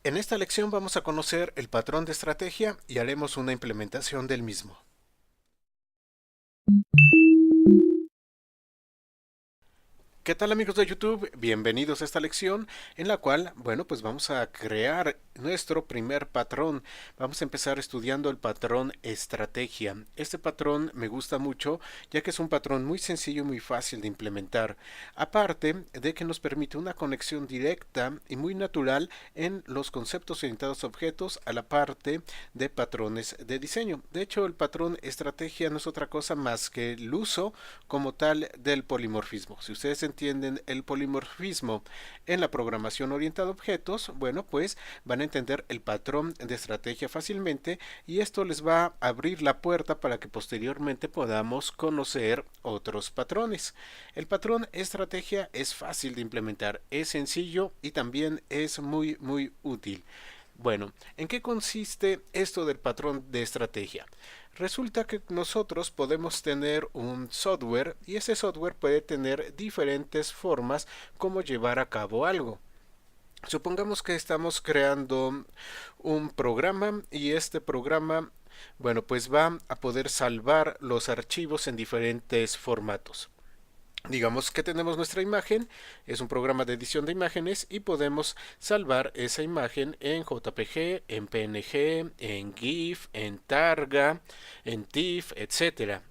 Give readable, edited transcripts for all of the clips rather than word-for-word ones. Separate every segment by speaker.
Speaker 1: En esta lección vamos a conocer el patrón de estrategia y haremos una implementación del mismo. ¿Qué tal amigos de YouTube? Bienvenidos a esta lección en la cual, pues vamos a crear nuestro primer patrón. Vamos a empezar estudiando el patrón estrategia. Este patrón me gusta mucho ya que es un patrón muy sencillo y muy fácil de implementar. Aparte de que nos permite una conexión directa y muy natural en los conceptos orientados a objetos a la parte de patrones de diseño. De hecho, el patrón estrategia no es otra cosa más que el uso como tal del polimorfismo. Si ustedes entienden el polimorfismo en la programación orientada a objetos, pues van a entender el patrón de estrategia fácilmente y esto les va a abrir la puerta para que posteriormente podamos conocer otros patrones. El patrón estrategia es fácil de implementar, es sencillo y también es muy útil. Bueno, ¿en qué consiste esto del patrón de estrategia? Resulta que nosotros podemos tener un software y ese software puede tener diferentes formas como llevar a cabo algo. Supongamos que estamos creando un programa y este programa, pues va a poder salvar los archivos en diferentes formatos. Digamos que tenemos nuestra imagen, es un programa de edición de imágenes y podemos salvar esa imagen en JPG, en PNG, en GIF, en Targa, en TIFF, etcétera.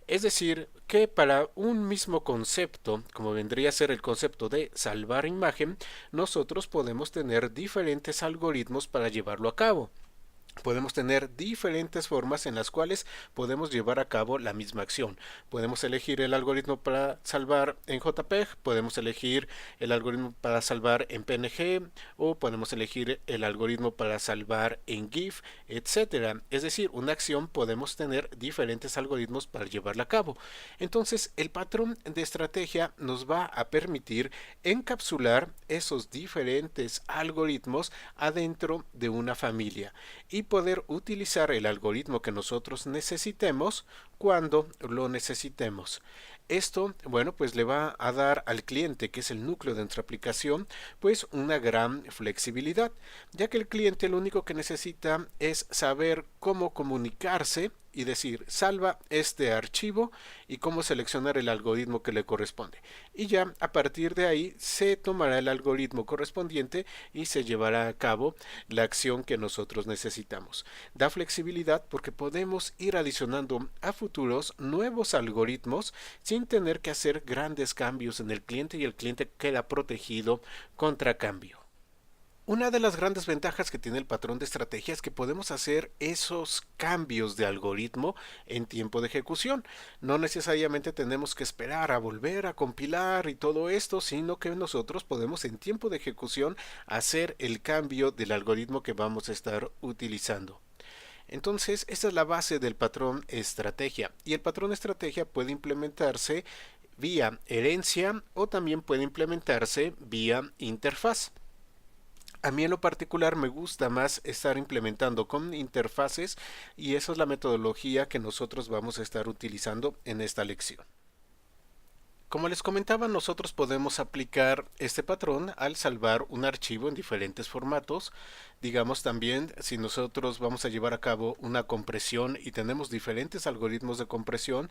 Speaker 1: Es decir, que para un mismo concepto, como vendría a ser el concepto de salvar imagen, nosotros podemos tener diferentes algoritmos para llevarlo a cabo. Podemos tener diferentes formas en las cuales podemos llevar a cabo la misma acción. Podemos elegir el algoritmo para salvar en JPEG, podemos elegir el algoritmo para salvar en PNG o podemos elegir el algoritmo para salvar en GIF, etcétera. Es decir, una acción podemos tener diferentes algoritmos para llevarla a cabo. Entonces, el patrón de estrategia nos va a permitir encapsular esos diferentes algoritmos adentro de una familia y poder utilizar el algoritmo que nosotros necesitemos cuando lo necesitemos. Esto, pues le va a dar al cliente, que es el núcleo de nuestra aplicación, pues una gran flexibilidad, ya que el cliente lo único que necesita es saber cómo comunicarse y decir salva este archivo y cómo seleccionar el algoritmo que le corresponde. Y ya a partir de ahí se tomará el algoritmo correspondiente y se llevará a cabo la acción que nosotros necesitamos. Da flexibilidad porque podemos ir adicionando a futuros nuevos algoritmos sin tener que hacer grandes cambios en el cliente y el cliente queda protegido contra cambio. Una de las grandes ventajas que tiene el patrón de estrategia es que podemos hacer esos cambios de algoritmo en tiempo de ejecución. No necesariamente tenemos que esperar a volver a compilar y todo esto, sino que nosotros podemos en tiempo de ejecución hacer el cambio del algoritmo que vamos a estar utilizando. Entonces, esta es la base del patrón estrategia y el patrón estrategia puede implementarse vía herencia o también puede implementarse vía interfaz. A mí en lo particular me gusta más estar implementando con interfaces y esa es la metodología que nosotros vamos a estar utilizando en esta lección. Como les comentaba, nosotros podemos aplicar este patrón al salvar un archivo en diferentes formatos. Digamos también, si nosotros vamos a llevar a cabo una compresión y tenemos diferentes algoritmos de compresión,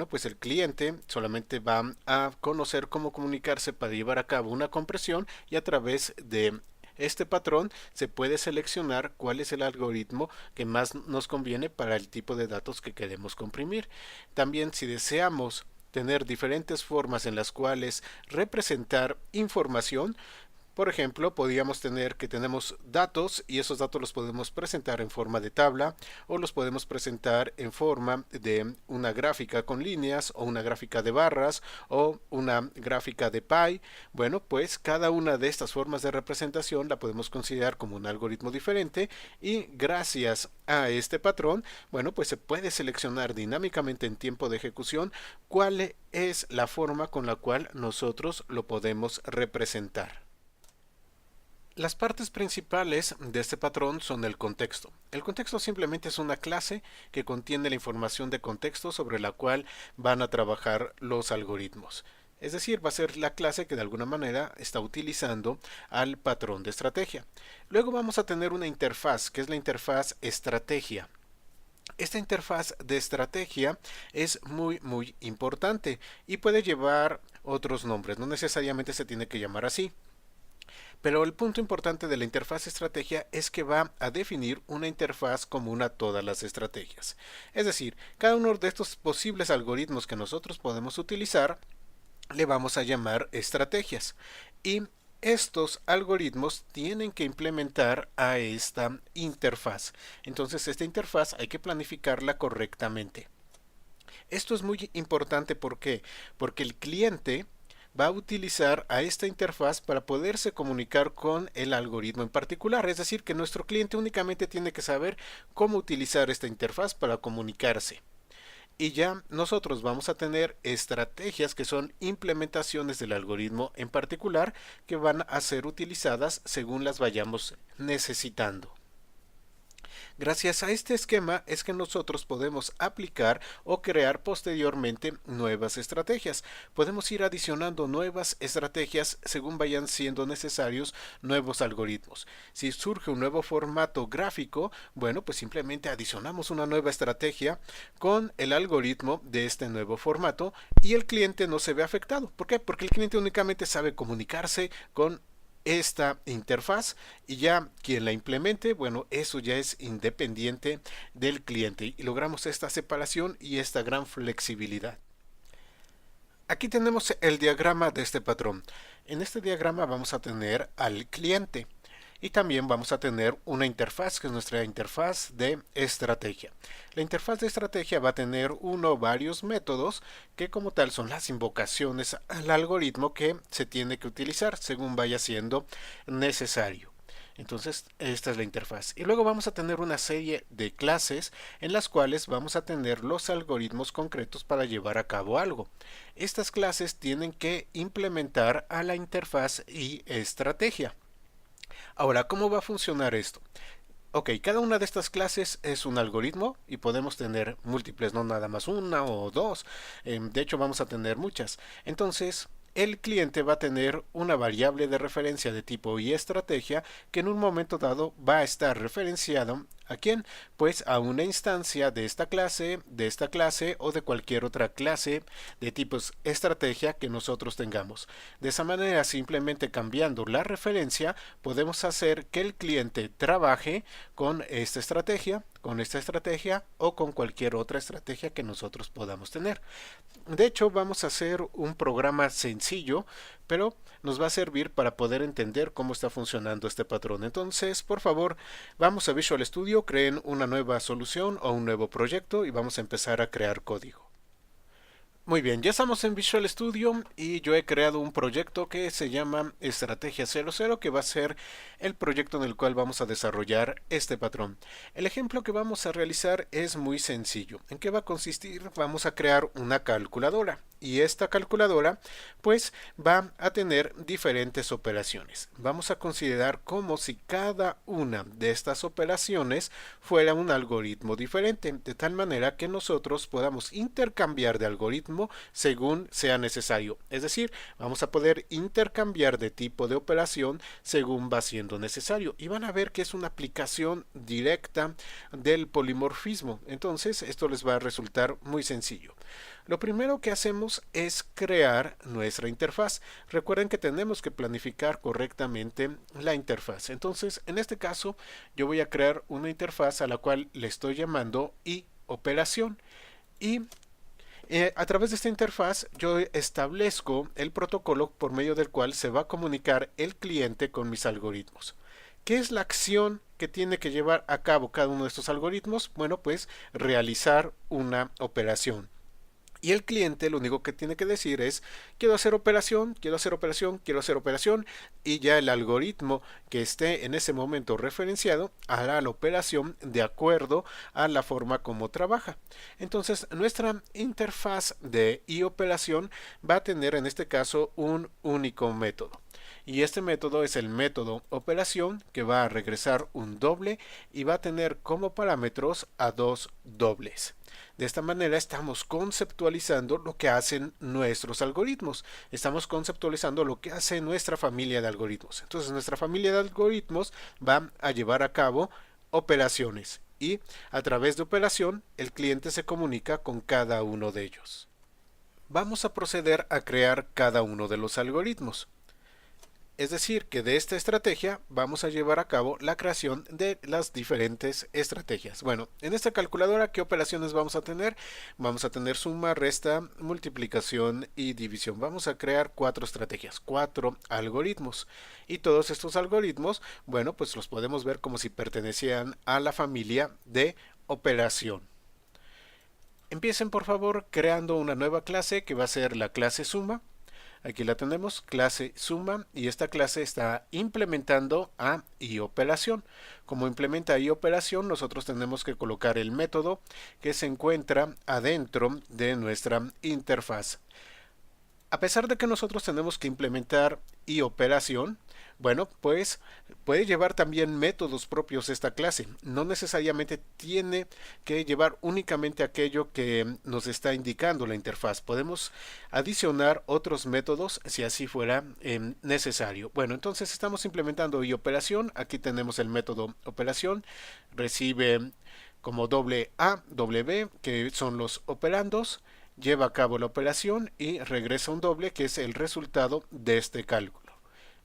Speaker 1: pues el cliente solamente va a conocer cómo comunicarse para llevar a cabo una compresión y a través de este patrón se puede seleccionar cuál es el algoritmo que más nos conviene para el tipo de datos que queremos comprimir. También si deseamos tener diferentes formas en las cuales representar información. Por ejemplo, podríamos tener que tenemos datos y esos datos los podemos presentar en forma de tabla o los podemos presentar en forma de una gráfica con líneas o una gráfica de barras o una gráfica de pie. Pues cada una de estas formas de representación la podemos considerar como un algoritmo diferente y gracias a este patrón, pues se puede seleccionar dinámicamente en tiempo de ejecución cuál es la forma con la cual nosotros lo podemos representar. Las partes principales de este patrón son el contexto. El contexto simplemente es una clase que contiene la información de contexto sobre la cual van a trabajar los algoritmos. Es decir, va a ser la clase que de alguna manera está utilizando al patrón de estrategia. Luego vamos a tener una interfaz, que es la interfaz estrategia. Esta interfaz de estrategia es muy importante y puede llevar otros nombres, no necesariamente se tiene que llamar así. Pero el punto importante de la interfaz estrategia es que va a definir una interfaz común a todas las estrategias. Es decir, cada uno de estos posibles algoritmos que nosotros podemos utilizar le vamos a llamar estrategias. Y estos algoritmos tienen que implementar a esta interfaz. Entonces, esta interfaz hay que planificarla correctamente. Esto es muy importante, ¿por qué? Porque el cliente va a utilizar a esta interfaz para poderse comunicar con el algoritmo en particular. Es decir, que nuestro cliente únicamente tiene que saber cómo utilizar esta interfaz para comunicarse. Y ya nosotros vamos a tener estrategias que son implementaciones del algoritmo en particular que van a ser utilizadas según las vayamos necesitando. Gracias a este esquema es que nosotros podemos aplicar o crear posteriormente nuevas estrategias. Podemos ir adicionando nuevas estrategias según vayan siendo necesarios nuevos algoritmos. Si surge un nuevo formato gráfico, bueno, pues simplemente adicionamos una nueva estrategia con el algoritmo de este nuevo formato y el cliente no se ve afectado. ¿Por qué? Porque el cliente únicamente sabe comunicarse con esta interfaz y ya quien la implemente, bueno, eso ya es independiente del cliente y logramos esta separación y esta gran flexibilidad. Aquí tenemos el diagrama de este patrón. En este diagrama vamos a tener al cliente y también vamos a tener una interfaz que es nuestra interfaz de estrategia. La interfaz de estrategia va a tener uno o varios métodos que como tal son las invocaciones al algoritmo que se tiene que utilizar según vaya siendo necesario. Entonces, esta es la interfaz. Y luego vamos a tener una serie de clases en las cuales vamos a tener los algoritmos concretos para llevar a cabo algo. Estas clases tienen que implementar a la interfaz y estrategia. Ahora, ¿cómo va a funcionar esto? Ok, cada una de estas clases es un algoritmo y podemos tener múltiples, no nada más una o dos. De hecho, vamos a tener muchas. Entonces, el cliente va a tener una variable de referencia de tipo y estrategia que en un momento dado va a estar referenciado ¿a quién? Pues a una instancia de esta clase o de cualquier otra clase de tipos estrategia que nosotros tengamos. De esa manera, simplemente cambiando la referencia, podemos hacer que el cliente trabaje con esta estrategia o con cualquier otra estrategia que nosotros podamos tener. De hecho, vamos a hacer un programa sencillo, pero nos va a servir para poder entender cómo está funcionando este patrón. Entonces, por favor, vamos a Visual Studio, creen una nueva solución o un nuevo proyecto y vamos a empezar a crear código. Muy bien, ya estamos en Visual Studio y yo he creado un proyecto que se llama Estrategia 00, que va a ser el proyecto en el cual vamos a desarrollar este patrón. El ejemplo que vamos a realizar es muy sencillo. ¿En qué va a consistir? Vamos a crear una calculadora y esta calculadora pues va a tener diferentes operaciones. Vamos a considerar como si cada una de estas operaciones fuera un algoritmo diferente, de tal manera que nosotros podamos intercambiar de algoritmo según sea necesario. Es decir, vamos a poder intercambiar de tipo de operación según va siendo necesario. Y van a ver que es una aplicación directa del polimorfismo. Entonces, esto les va a resultar muy sencillo. Lo primero que hacemos es crear nuestra interfaz. Recuerden que tenemos que planificar correctamente la interfaz. Entonces, en este caso, yo voy a crear una interfaz a la cual le estoy llamando operación. Y a través de esta interfaz yo establezco el protocolo por medio del cual se va a comunicar el cliente con mis algoritmos. ¿Qué es la acción que tiene que llevar a cabo cada uno de estos algoritmos? Bueno, pues realizar una operación. Y el cliente lo único que tiene que decir es quiero hacer operación, quiero hacer operación, quiero hacer operación, y ya el algoritmo que esté en ese momento referenciado hará la operación de acuerdo a la forma como trabaja. Entonces nuestra interfaz de operación va a tener en este caso un único método. y este método es el método operación, que va a regresar un doble y va a tener como parámetros a dos dobles. De esta manera estamos conceptualizando lo que hacen nuestros algoritmos. Estamos conceptualizando lo que hace nuestra familia de algoritmos. Entonces nuestra familia de algoritmos va a llevar a cabo operaciones y a través de operación el cliente se comunica con cada uno de ellos. Vamos a proceder a crear cada uno de los algoritmos. Es decir, que de esta estrategia vamos a llevar a cabo la creación de las diferentes estrategias. Bueno, en esta calculadora, ¿qué operaciones vamos a tener? Vamos a tener suma, resta, multiplicación y división. Vamos a crear 4 estrategias, 4 algoritmos. Y todos estos algoritmos, bueno, pues los podemos ver como si pertenecieran a la familia de operación. Empiecen por favor creando una nueva clase que va a ser la clase suma. Aquí la tenemos, clase suma, y esta clase está implementando a iOperación. Como implementa iOperación, nosotros tenemos que colocar el método que se encuentra adentro de nuestra interfaz. A pesar de que nosotros tenemos que implementar iOperación, bueno, pues puede llevar también métodos propios esta clase. No necesariamente tiene que llevar únicamente aquello que nos está indicando la interfaz. Podemos adicionar otros métodos si así fuera necesario. Bueno, entonces estamos implementando iOperación. Aquí tenemos el método operación. Recibe como doble A, doble B, que son los operandos. Lleva a cabo la operación y regresa un doble, que es el resultado de este cálculo.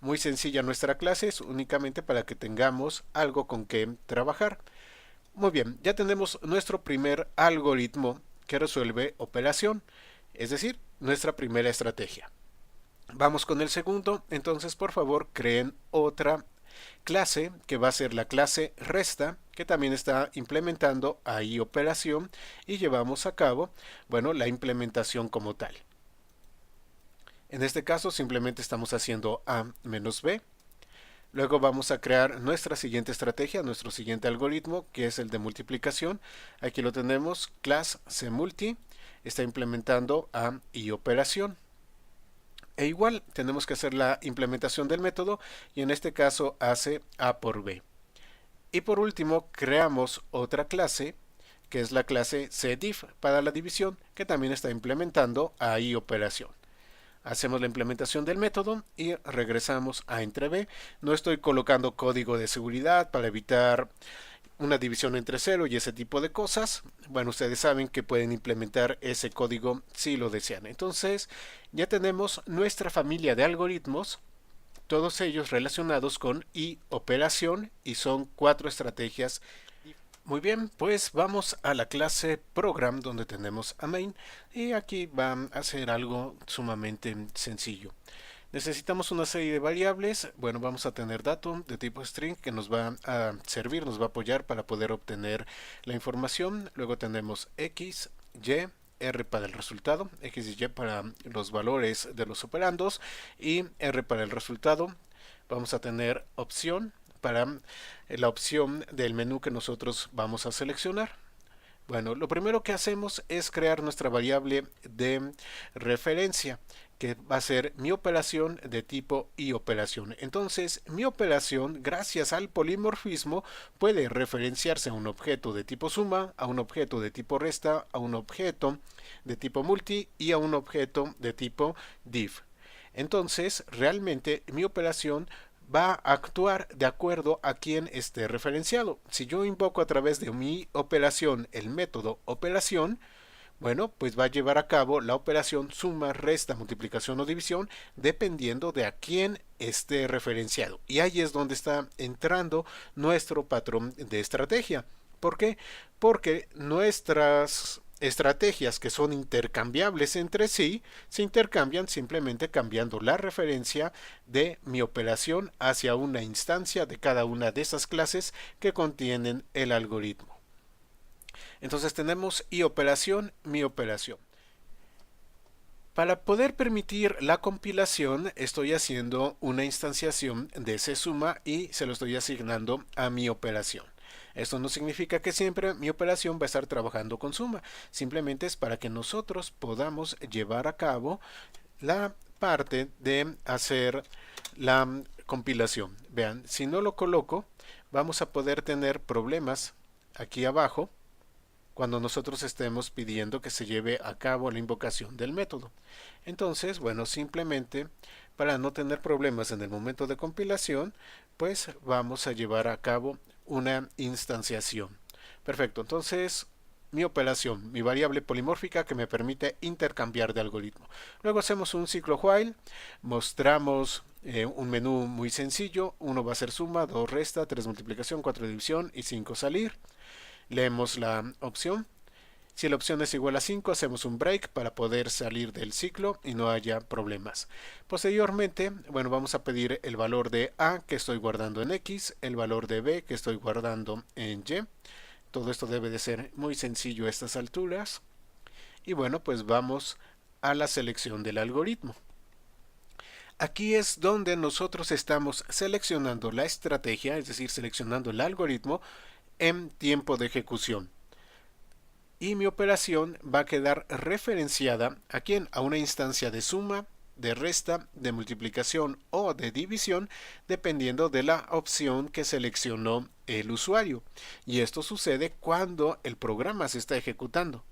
Speaker 1: Muy sencilla nuestra clase, es únicamente para que tengamos algo con que trabajar. Muy bien, ya tenemos nuestro primer algoritmo que resuelve operación, es decir, nuestra primera estrategia. Vamos con el segundo, entonces por favor creen otra clase que va a ser la clase resta, que también está implementando ahí operación y llevamos a cabo, bueno, la implementación como tal. En este caso simplemente estamos haciendo A menos B. Luego vamos a crear nuestra siguiente estrategia, nuestro siguiente algoritmo, que es el de multiplicación. Aquí lo tenemos, class cmulti, está implementando A y operación. E igual tenemos que hacer la implementación del método y en este caso hace A por B. Y por último creamos otra clase que es la clase cdiff para la división, que también está implementando A y operación. Hacemos la implementación del método y regresamos a entre B. No estoy colocando código de seguridad para evitar una división entre cero y ese tipo de cosas. Bueno, ustedes saben que pueden implementar ese código si lo desean. Entonces ya tenemos nuestra familia de algoritmos, todos ellos relacionados con iOperación, y son 4 estrategias. Muy bien, pues vamos a la clase program donde tenemos a main y aquí va a ser algo sumamente sencillo. Necesitamos una serie de variables. Bueno, vamos a tener dato de tipo string que nos va a servir, nos va a apoyar para poder obtener la información. Luego tenemos x, y, r para el resultado, x y y para los valores de los operandos y r para el resultado. Vamos a tener opción para la opción del menú que nosotros vamos a seleccionar. Bueno, lo primero que hacemos es crear nuestra variable de referencia, que va a ser mi operación de tipo iOperación. Entonces, mi operación, gracias al polimorfismo, puede referenciarse a un objeto de tipo suma, a un objeto de tipo resta, a un objeto de tipo multi y a un objeto de tipo diff. Entonces, realmente mi operación va a actuar de acuerdo a quien esté referenciado. Si yo invoco a través de mi operación el método operación, bueno, pues va a llevar a cabo la operación suma, resta, multiplicación o división dependiendo de a quién esté referenciado. Y ahí es donde está entrando nuestro patrón de estrategia. ¿Por qué? Porque nuestras estrategias que son intercambiables entre sí se intercambian simplemente cambiando la referencia de mi operación hacia una instancia de cada una de esas clases que contienen el algoritmo. Entonces tenemos iOperación, mi operación. Para poder permitir la compilación estoy haciendo una instanciación de csuma y se lo estoy asignando a mi operación. Esto no significa que siempre mi operación va a estar trabajando con suma, simplemente es para que nosotros podamos llevar a cabo la parte de hacer la compilación. Vean, si no lo coloco, vamos a poder tener problemas aquí abajo cuando nosotros estemos pidiendo que se lleve a cabo la invocación del método. Entonces, bueno, simplemente para no tener problemas en el momento de compilación, pues vamos a llevar a cabo una instanciación. Perfecto, entonces mi operación, mi variable polimórfica que me permite intercambiar de algoritmo. Luego hacemos un ciclo while, mostramos un menú muy sencillo. 1 va a ser suma, 2 resta, 3 multiplicación, 4 división y 5 salir. Leemos la opción. Si la opción es igual a 5, hacemos un break para poder salir del ciclo y no haya problemas. Posteriormente, bueno, vamos a pedir el valor de A que estoy guardando en X, el valor de B que estoy guardando en Y. Todo esto debe de ser muy sencillo a estas alturas. Y bueno, pues vamos a la selección del algoritmo. Aquí es donde nosotros estamos seleccionando la estrategia, es decir, seleccionando el algoritmo en tiempo de ejecución. Y mi operación va a quedar referenciada aquí a una instancia de suma, de resta, de multiplicación o de división, dependiendo de la opción que seleccionó el usuario. Y esto sucede cuando el programa se está ejecutando.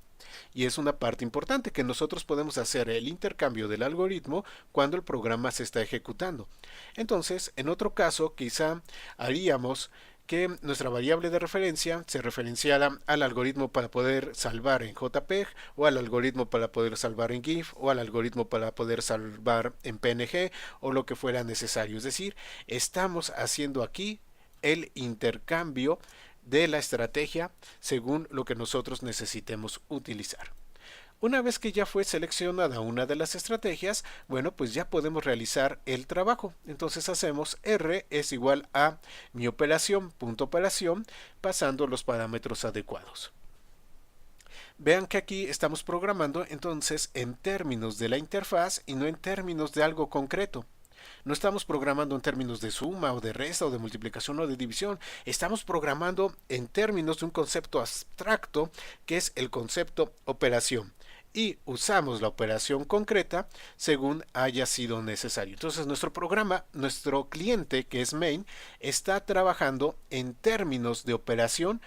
Speaker 1: Y es una parte importante que nosotros podemos hacer el intercambio del algoritmo cuando el programa se está ejecutando. Entonces, en otro caso, quizá haríamos que nuestra variable de referencia se referenciara al algoritmo para poder salvar en JPEG, o al algoritmo para poder salvar en GIF, o al algoritmo para poder salvar en PNG, o lo que fuera necesario. Es decir, estamos haciendo aquí el intercambio de la estrategia según lo que nosotros necesitemos utilizar. Una vez que ya fue seleccionada una de las estrategias, bueno, pues ya podemos realizar el trabajo. Entonces hacemos R es igual a mi operación, punto operación, pasando los parámetros adecuados. Vean que aquí estamos programando entonces en términos de la interfaz y no en términos de algo concreto. No estamos programando en términos de suma o de resta o de multiplicación o de división. Estamos programando en términos de un concepto abstracto que es el concepto operación. Y usamos la operación concreta según haya sido necesario. Entonces nuestro programa, nuestro cliente que es main, está trabajando en términos de operación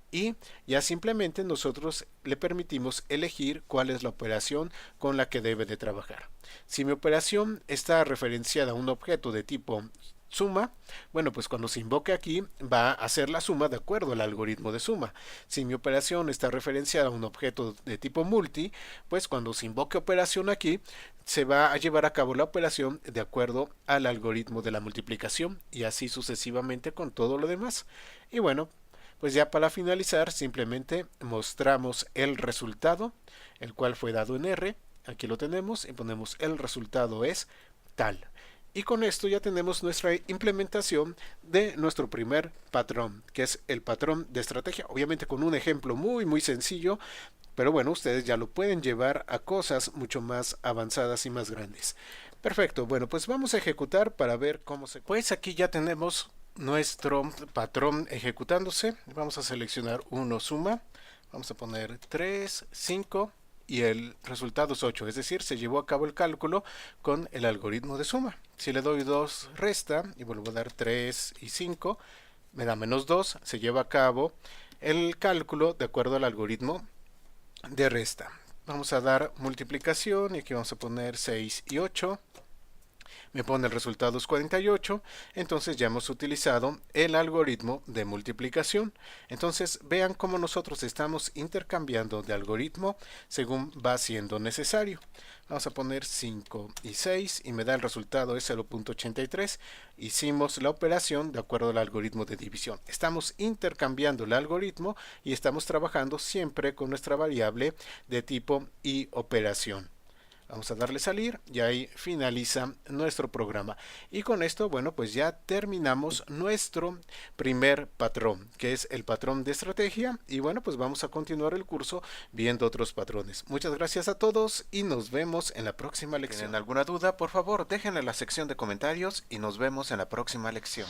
Speaker 1: y ya simplemente nosotros le permitimos elegir cuál es la operación con la que debe de trabajar. Si mi operación está referenciada a un objeto de tipo suma, bueno, pues cuando se invoque aquí va a hacer la suma de acuerdo al algoritmo de suma. Si mi operación está referenciada a un objeto de tipo multi, pues cuando se invoque operación aquí se va a llevar a cabo la operación de acuerdo al algoritmo de la multiplicación y así sucesivamente con todo lo demás. Y bueno, pues ya para finalizar simplemente mostramos el resultado, el cual fue dado en R. Aquí lo tenemos y ponemos el resultado es tal. Y con esto ya tenemos nuestra implementación de nuestro primer patrón, que es el patrón de estrategia, obviamente con un ejemplo muy sencillo, pero bueno, ustedes ya lo pueden llevar a cosas mucho más avanzadas y más grandes. Perfecto, bueno, pues vamos a ejecutar para ver cómo se... Pues aquí ya tenemos nuestro patrón ejecutándose. Vamos a seleccionar uno suma, vamos a poner 3, 5 y el resultado es 8, es decir, se llevó a cabo el cálculo con el algoritmo de suma. Si le doy 2 resta y vuelvo a dar 3 y 5, me da menos 2, se lleva a cabo el cálculo de acuerdo al algoritmo de resta. Vamos a dar multiplicación y aquí vamos a poner 6 y 8. Me pone el resultado es 48, entonces ya hemos utilizado el algoritmo de multiplicación. Entonces vean cómo nosotros estamos intercambiando de algoritmo según va siendo necesario. Vamos a poner 5 y 6 y me da el resultado es 0.83. Hicimos la operación de acuerdo al algoritmo de división. Estamos intercambiando el algoritmo y estamos trabajando siempre con nuestra variable de tipo y operación. Vamos a darle salir y ahí finaliza nuestro programa. Y con esto, bueno, pues ya terminamos nuestro primer patrón, que es el patrón de estrategia. Y bueno, pues vamos a continuar el curso viendo otros patrones. Muchas gracias a todos y nos vemos en la próxima lección. ¿Tienen alguna duda? Por favor, déjenla en la sección de comentarios y nos vemos en la próxima lección.